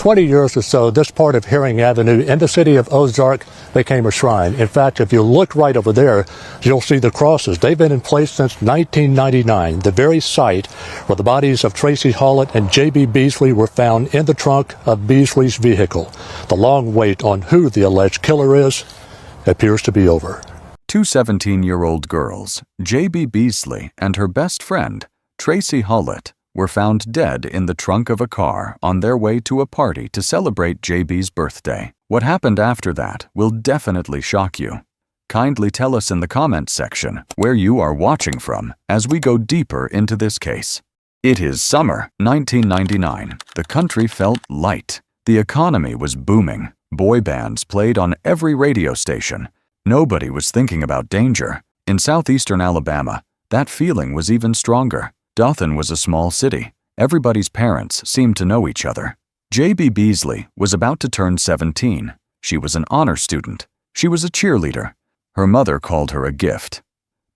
20 years or so, this part of Herring Avenue in the city of Ozark became a shrine. In fact, if you look right over there, you'll see the crosses. They've been in place since 1999, the very site where the bodies of Tracie Hawlett and J.B. Beasley were found in the trunk of Beasley's vehicle. The long wait on who the alleged killer is appears to be over. Two 17-year-old girls, J.B. Beasley and her best friend, Tracie Hawlett, were found dead in the trunk of a car on their way to a party to celebrate J.B.'s birthday. What happened after that will definitely shock you. Kindly tell us in the comments section where you are watching from as we go deeper into this case. It is summer 1999. The country felt light. The economy was booming. Boy bands played on every radio station. Nobody was thinking about danger. In southeastern Alabama, that feeling was even stronger. Dothan was a small city. Everybody's parents seemed to know each other. J.B. Beasley was about to turn 17. She was an honor student. She was a cheerleader. Her mother called her a gift.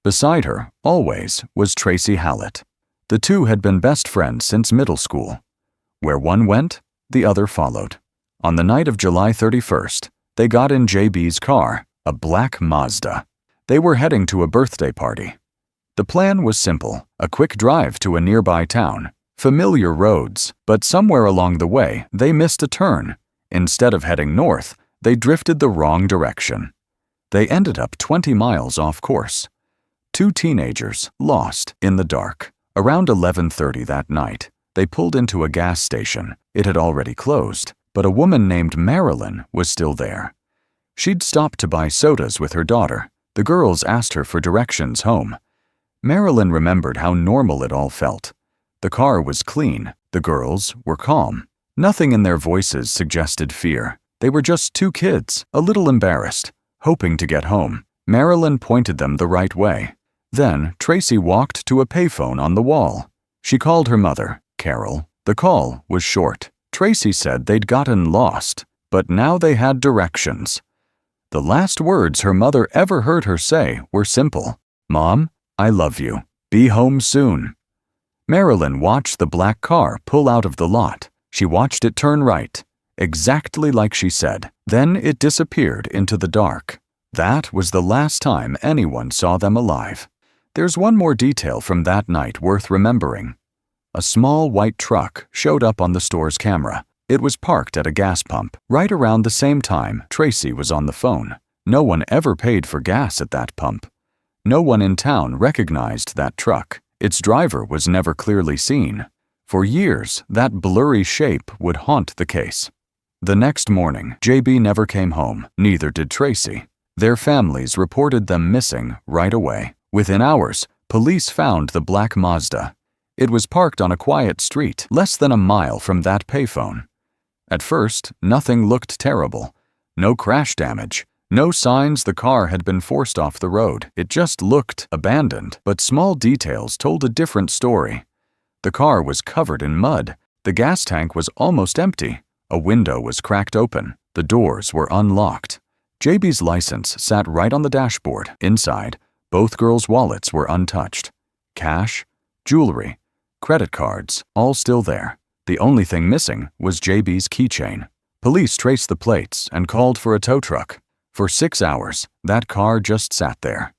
Beside her, always, was Tracie Hawlett. The two had been best friends since middle school. Where one went, the other followed. On the night of July 31st, they got in J.B.'s car, a black Mazda. They were heading to a birthday party. The plan was simple, a quick drive to a nearby town, familiar roads, but somewhere along the way, they missed a turn. Instead of heading north, they drifted the wrong direction. They ended up 20 miles off course. Two teenagers, lost in the dark. Around 11:30 that night, they pulled into a gas station. It had already closed, but a woman named Marilyn was still there. She'd stopped to buy sodas with her daughter. The girls asked her for directions home. Marilyn remembered how normal it all felt. The car was clean. The girls were calm. Nothing in their voices suggested fear. They were just two kids, a little embarrassed, hoping to get home. Marilyn pointed them the right way. Then Tracie walked to a payphone on the wall. She called her mother, Carol. The call was short. Tracie said they'd gotten lost, but now they had directions. The last words her mother ever heard her say were simple. "Mom, I love you. Be home soon." Marilyn watched the black car pull out of the lot. She watched it turn right, exactly like she said. Then it disappeared into the dark. That was the last time anyone saw them alive. There's one more detail from that night worth remembering. A small white truck showed up on the store's camera. It was parked at a gas pump. Right around the same time, Tracie was on the phone. No one ever paid for gas at that pump. No one in town recognized that truck. Its driver was never clearly seen. For years, that blurry shape would haunt the case. The next morning, J.B. never came home. Neither did Tracie. Their families reported them missing right away. Within hours, police found the black Mazda. It was parked on a quiet street, less than a mile from that payphone. At first, nothing looked terrible. No crash damage. No signs the car had been forced off the road. It just looked abandoned, but small details told a different story. The car was covered in mud. The gas tank was almost empty. A window was cracked open. The doors were unlocked. J.B.'s license sat right on the dashboard. Inside, both girls' wallets were untouched. Cash, jewelry, credit cards, all still there. The only thing missing was J.B.'s keychain. Police traced the plates and called for a tow truck. For 6 hours, that car just sat there.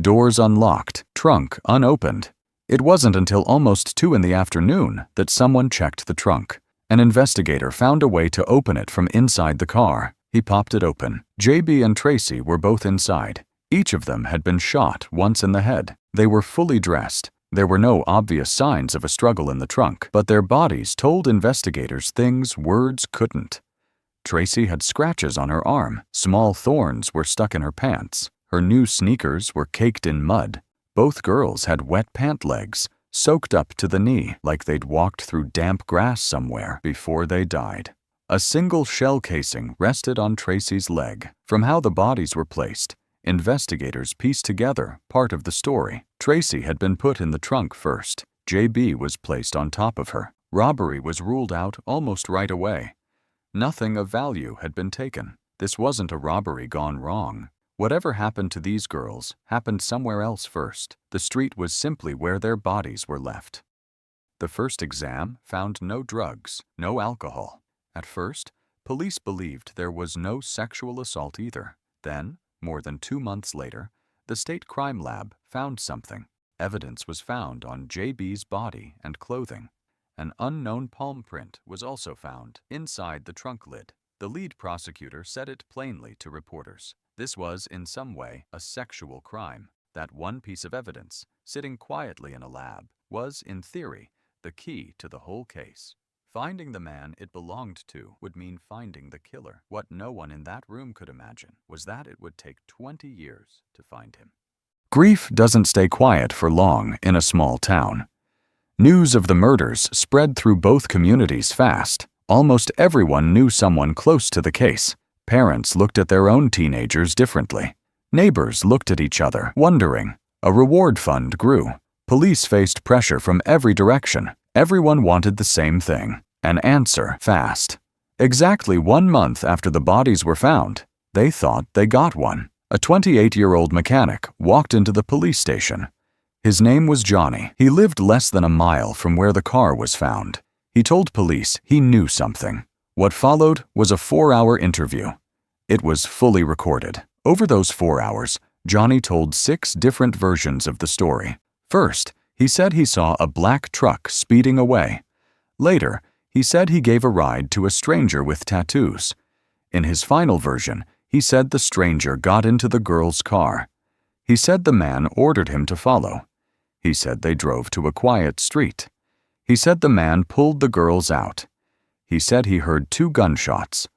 Doors unlocked, trunk unopened. It wasn't until almost 2 in the afternoon that someone checked the trunk. An investigator found a way to open it from inside the car. He popped it open. J.B. and Tracie were both inside. Each of them had been shot once in the head. They were fully dressed. There were no obvious signs of a struggle in the trunk, but their bodies told investigators things words couldn't. Tracie had scratches on her arm. Small thorns were stuck in her pants. Her new sneakers were caked in mud. Both girls had wet pant legs, soaked up to the knee like they'd walked through damp grass somewhere before they died. A single shell casing rested on Tracie's leg. From how the bodies were placed, investigators pieced together part of the story. Tracie had been put in the trunk first. J.B. was placed on top of her. Robbery was ruled out almost right away. Nothing of value had been taken. This wasn't a robbery gone wrong. Whatever happened to these girls happened somewhere else first. The street was simply where their bodies were left. The first exam found no drugs, no alcohol. At first, police believed there was no sexual assault either. Then, more than 2 months later, the state crime lab found something. Evidence was found on JB's body and clothing. An unknown palm print was also found inside the trunk lid. The lead prosecutor said it plainly to reporters. This was, in some way, a sexual crime. That one piece of evidence, sitting quietly in a lab, was, in theory, the key to the whole case. Finding the man it belonged to would mean finding the killer. What no one in that room could imagine was that it would take 20 years to find him. Grief doesn't stay quiet for long in a small town. News of the murders spread through both communities fast. Almost everyone knew someone close to the case. Parents looked at their own teenagers differently. Neighbors looked at each other, wondering. A reward fund grew. Police faced pressure from every direction. Everyone wanted the same thing, an answer fast. Exactly 1 month after the bodies were found, they thought they got one. A 28-year-old mechanic walked into the police station. His name was Johnny. He lived less than a mile from where the car was found. He told police he knew something. What followed was a 4-hour interview. It was fully recorded. Over those 4 hours, Johnny told 6 different versions of the story. First, he said he saw a black truck speeding away. Later, he said he gave a ride to a stranger with tattoos. In his final version, he said the stranger got into the girl's car. He said the man ordered him to follow. He said they drove to a quiet street. He said the man pulled the girls out. He said he heard 2 gunshots.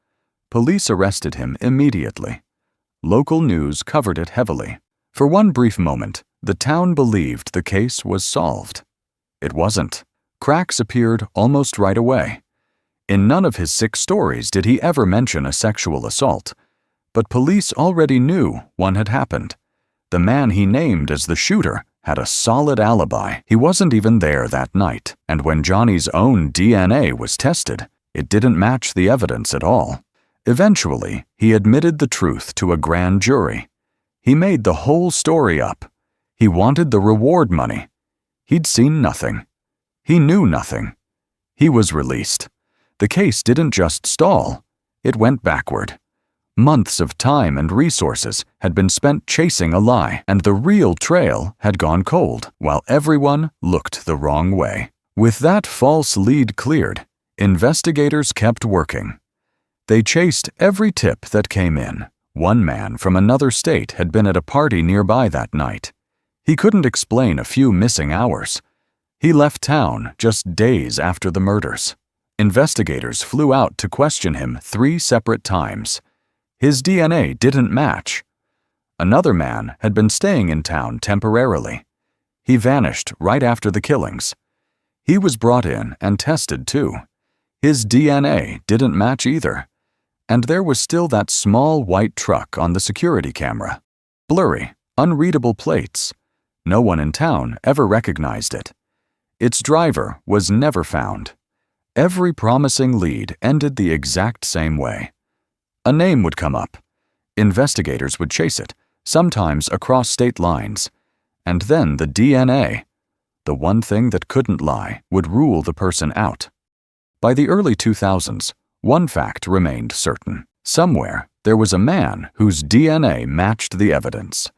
Police arrested him immediately. Local news covered it heavily. For one brief moment, the town believed the case was solved. It wasn't. Cracks appeared almost right away. In none of his 6 stories did he ever mention a sexual assault. But police already knew one had happened. The man he named as the shooter had a solid alibi. He wasn't even there that night. And when Johnny's own DNA was tested, it didn't match the evidence at all. Eventually, he admitted the truth to a grand jury. He made the whole story up. He wanted the reward money. He'd seen nothing. He knew nothing. He was released. The case didn't just stall. It went backward. Months of time and resources had been spent chasing a lie, and the real trail had gone cold, while everyone looked the wrong way. With that false lead cleared, investigators kept working. They chased every tip that came in. One man from another state had been at a party nearby that night. He couldn't explain a few missing hours. He left town just days after the murders. Investigators flew out to question him 3 separate times. His DNA didn't match. Another man had been staying in town temporarily. He vanished right after the killings. He was brought in and tested too. His DNA didn't match either. And there was still that small white truck on the security camera. Blurry, unreadable plates. No one in town ever recognized it. Its driver was never found. Every promising lead ended the exact same way. A name would come up. Investigators would chase it, sometimes across state lines. And then the DNA, the one thing that couldn't lie, would rule the person out. By the early 2000s, one fact remained certain. Somewhere, there was a man whose DNA matched the evidence.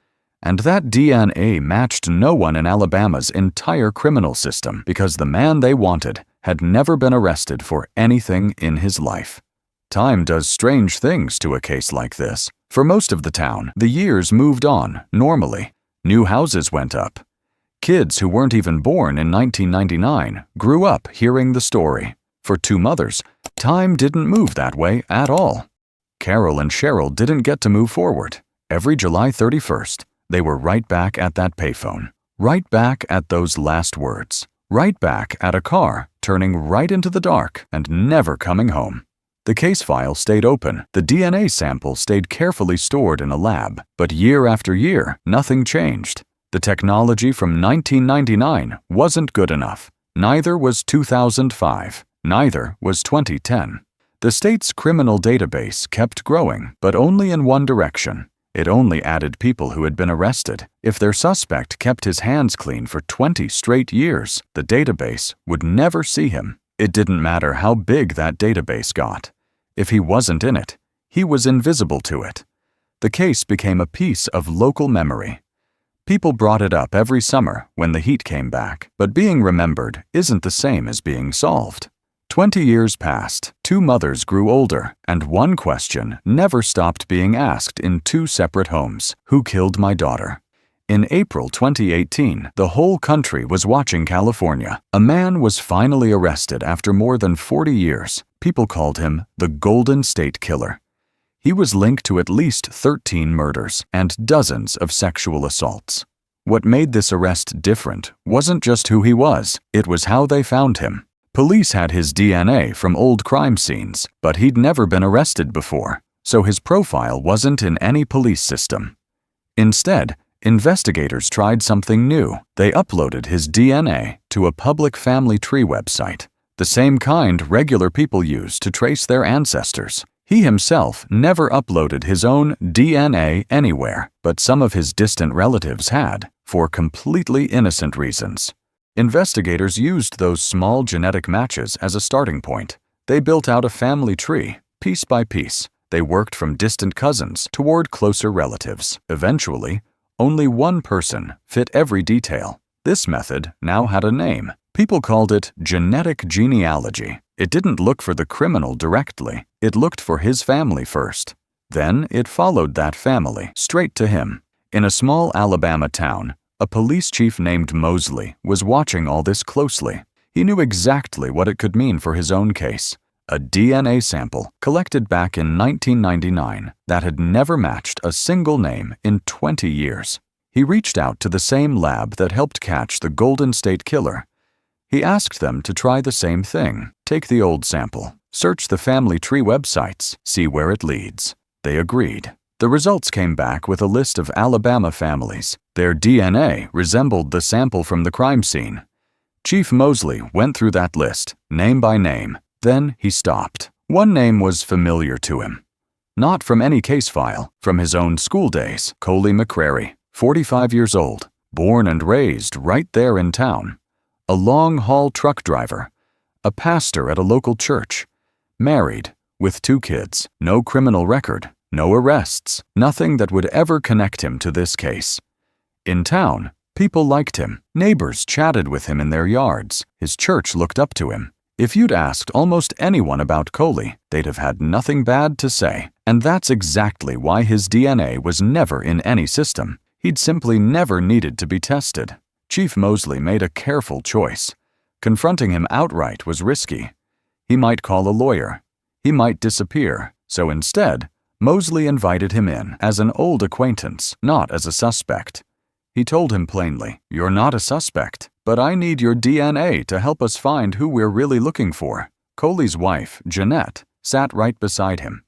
And that DNA matched no one in Alabama's entire criminal system because the man they wanted had never been arrested for anything in his life. Time does strange things to a case like this. For most of the town, the years moved on normally. New houses went up. Kids who weren't even born in 1999 grew up hearing the story. For 2 mothers, time didn't move that way at all. Carol and Cheryl didn't get to move forward. Every July 31st, they were right back at that payphone. Right back at those last words. Right back at a car turning right into the dark and never coming home. The case file stayed open. The DNA sample stayed carefully stored in a lab. But year after year, nothing changed. The technology from 1999 wasn't good enough. Neither was 2005. Neither was 2010. The state's criminal database kept growing, but only in one direction. It only added people who had been arrested. If their suspect kept his hands clean for 20 straight years, the database would never see him. It didn't matter how big that database got. If he wasn't in it, he was invisible to it. The case became a piece of local memory. People brought it up every summer when the heat came back, but being remembered isn't the same as being solved. 20 years passed, 2 mothers grew older, and one question never stopped being asked in 2 separate homes: who killed my daughter? In April 2018, the whole country was watching California. A man was finally arrested after more than 40 years. People called him the Golden State Killer. He was linked to at least 13 murders and dozens of sexual assaults. What made this arrest different wasn't just who he was, it was how they found him. Police had his DNA from old crime scenes, but he'd never been arrested before, so his profile wasn't in any police system. Instead, investigators tried something new. They uploaded his DNA to a public family tree website, the same kind regular people use to trace their ancestors. He himself never uploaded his own DNA anywhere, but some of his distant relatives had, for completely innocent reasons. Investigators used those small genetic matches as a starting point. They built out a family tree, piece by piece. They worked from distant cousins toward closer relatives. Eventually, only one person fit every detail. This method now had a name. People called it genetic genealogy. It didn't look for the criminal directly. It looked for his family first. Then it followed that family straight to him. In a small Alabama town, a police chief named Mosley was watching all this closely. He knew exactly what it could mean for his own case. A DNA sample collected back in 1999 that had never matched a single name in 20 years. He reached out to the same lab that helped catch the Golden State Killer. He asked them to try the same thing. Take the old sample, search the family tree websites, see where it leads. They agreed. The results came back with a list of Alabama families. Their DNA resembled the sample from the crime scene. Chief Mosley went through that list, name by name. Then he stopped. One name was familiar to him. Not from any case file, from his own school days. Coley McCrary, 45 years old, born and raised right there in town. A long-haul truck driver, a pastor at a local church, married, with 2 kids, no criminal record, no arrests, nothing that would ever connect him to this case. In town, people liked him. Neighbors chatted with him in their yards. His church looked up to him. If you'd asked almost anyone about Coley, they'd have had nothing bad to say. And that's exactly why his DNA was never in any system. He'd simply never needed to be tested. Chief Mosley made a careful choice. Confronting him outright was risky. He might call a lawyer. He might disappear. So instead, Mosley invited him in as an old acquaintance, not as a suspect. He told him plainly, "You're not a suspect, but I need your DNA to help us find who we're really looking for." Coley's wife, Jeanette, sat right beside him.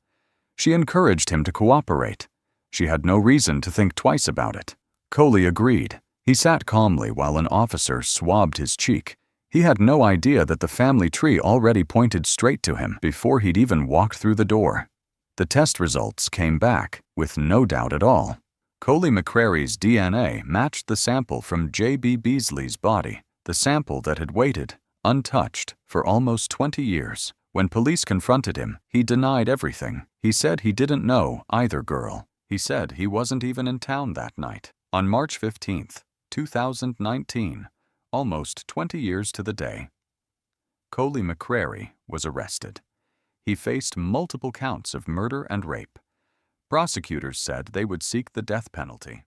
She encouraged him to cooperate. She had no reason to think twice about it. Coley agreed. He sat calmly while an officer swabbed his cheek. He had no idea that the family tree already pointed straight to him before he'd even walked through the door. The test results came back, with no doubt at all. Coley McCrary's DNA matched the sample from J.B. Beasley's body, the sample that had waited, untouched, for almost 20 years. When police confronted him, he denied everything. He said he didn't know either girl. He said he wasn't even in town that night. On March 15th, 2019, almost 20 years to the day, Coley McCrary was arrested. He faced multiple counts of murder and rape. Prosecutors said they would seek the death penalty.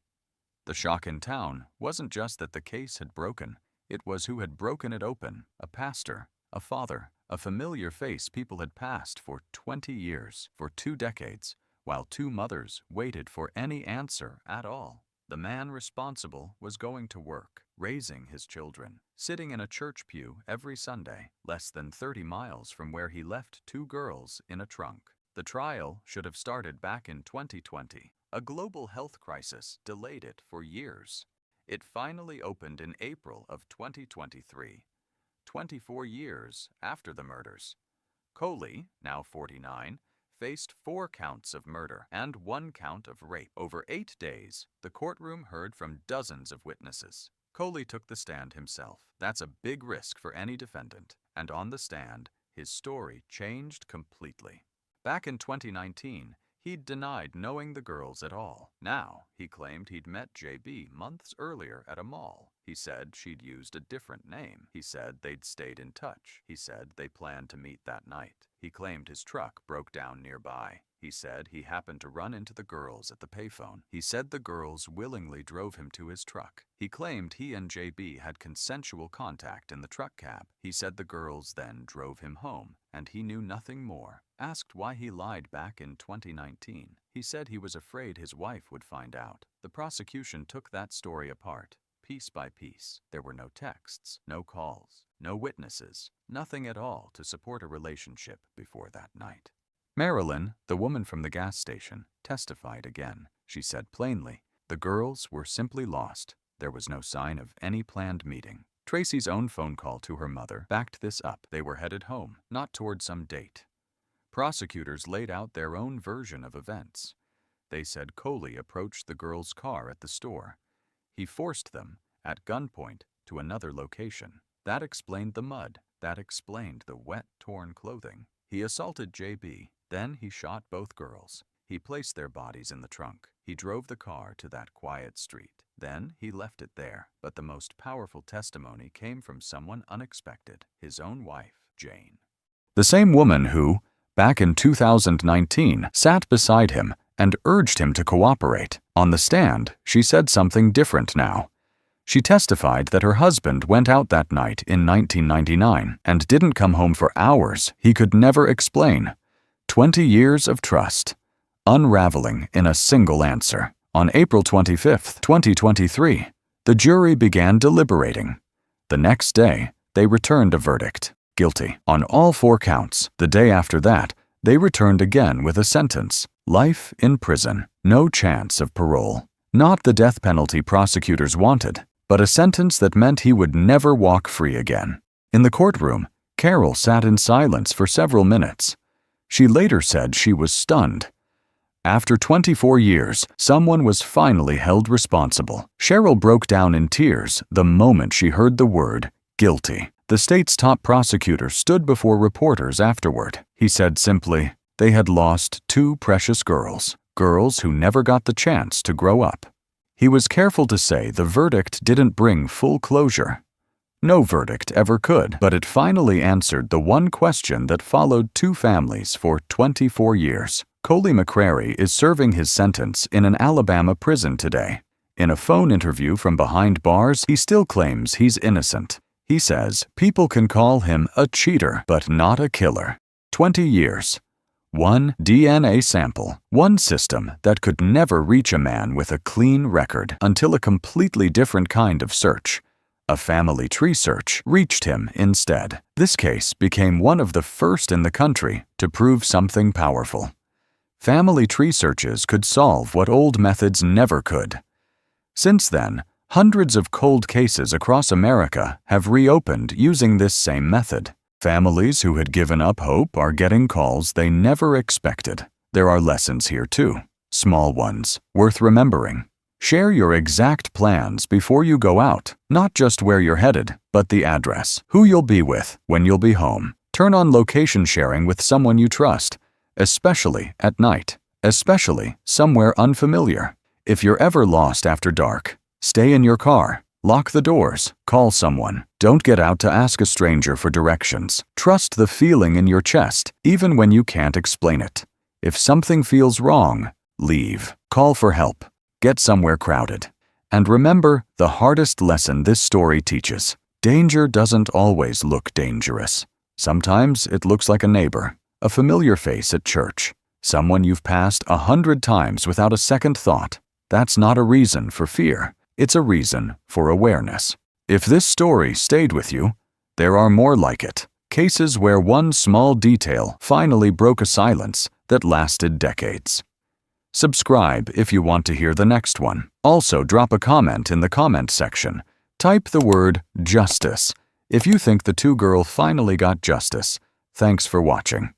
The shock in town wasn't just that the case had broken. It was who had broken it open: a pastor, a father, a familiar face people had passed for 20 years, for 2 decades, while 2 mothers waited for any answer at all. The man responsible was going to work, raising his children, sitting in a church pew every Sunday, less than 30 miles from where he left 2 girls in a trunk. The trial should have started back in 2020. A global health crisis delayed it for years. It finally opened in April of 2023, 24 years after the murders. Coley, now 49, faced 4 counts of murder and 1 count of rape. Over 8 days, the courtroom heard from dozens of witnesses. Coley took the stand himself. That's a big risk for any defendant. and on the stand, his story changed completely. Back in 2019, he'd denied knowing the girls at all. Now, he claimed he'd met JB months earlier at a mall. He said she'd used a different name. He said they'd stayed in touch. He said they planned to meet that night. He claimed his truck broke down nearby. He said he happened to run into the girls at the payphone. He said the girls willingly drove him to his truck. He claimed he and JB had consensual contact in the truck cab. He said the girls then drove him home, and he knew nothing more. Asked why he lied back in 2019, he said he was afraid his wife would find out. The prosecution took that story apart, piece by piece. There were no texts, no calls, no witnesses, nothing at all to support a relationship before that night. Marilyn, the woman from the gas station, testified again. She said plainly, the girls were simply lost. There was no sign of any planned meeting. Tracie's own phone call to her mother backed this up. They were headed home, not toward some date. Prosecutors laid out their own version of events. They said Coley approached the girls' car at the store. He forced them, at gunpoint, to another location. That explained the mud. That explained the wet, torn clothing. He assaulted JB. Then he shot both girls. He placed their bodies in the trunk. He drove the car to that quiet street. Then he left it there. But the most powerful testimony came from someone unexpected, his own wife, Jane. The same woman who, back in 2019, sat beside him and urged him to cooperate. On the stand, she said something different now. She testified that her husband went out that night in 1999 and didn't come home for hours he could never explain. 20 years of trust, unraveling in a single answer. On April 25, 2023, the jury began deliberating. The next day, they returned a verdict, guilty, on all 4 counts. The day after that, they returned again with a sentence, life in prison, no chance of parole. Not the death penalty prosecutors wanted, but a sentence that meant he would never walk free again. In the courtroom, Carol sat in silence for several minutes. She later said she was stunned. After 24 years, someone was finally held responsible. Cheryl broke down in tears the moment she heard the word guilty. The state's top prosecutor stood before reporters afterward. He said simply, they had lost 2 precious girls, girls who never got the chance to grow up. He was careful to say the verdict didn't bring full closure. No verdict ever could, but it finally answered the one question that followed 2 families for 24 years. Coley McCrary is serving his sentence in an Alabama prison today. In a phone interview from behind bars, he still claims he's innocent. He says people can call him a cheater, but not a killer. 20 years. 1 DNA sample, 1 system that could never reach a man with a clean record until a completely different kind of search. A family tree search reached him instead. This case became one of the first in the country to prove something powerful. Family tree searches could solve what old methods never could. Since then, hundreds of cold cases across America have reopened using this same method. Families who had given up hope are getting calls they never expected. There are lessons here too, small ones, worth remembering. Share your exact plans before you go out, not just where you're headed, but the address, who you'll be with when you'll be home. Turn on location sharing with someone you trust, especially at night, especially somewhere unfamiliar. If you're ever lost after dark, stay in your car, lock the doors, call someone. Don't get out to ask a stranger for directions. Trust the feeling in your chest, even when you can't explain it. If something feels wrong, leave. Call for help. Get somewhere crowded. And remember the hardest lesson this story teaches. Danger doesn't always look dangerous. Sometimes it looks like a neighbor, a familiar face at church, someone you've passed 100 times without a second thought. That's not a reason for fear. It's a reason for awareness. If this story stayed with you, there are more like it. Cases where one small detail finally broke a silence that lasted decades. Subscribe if you want to hear the next one. Also, drop a comment in the comment section. Type the word justice if you think the 2 girls finally got justice. Thanks for watching.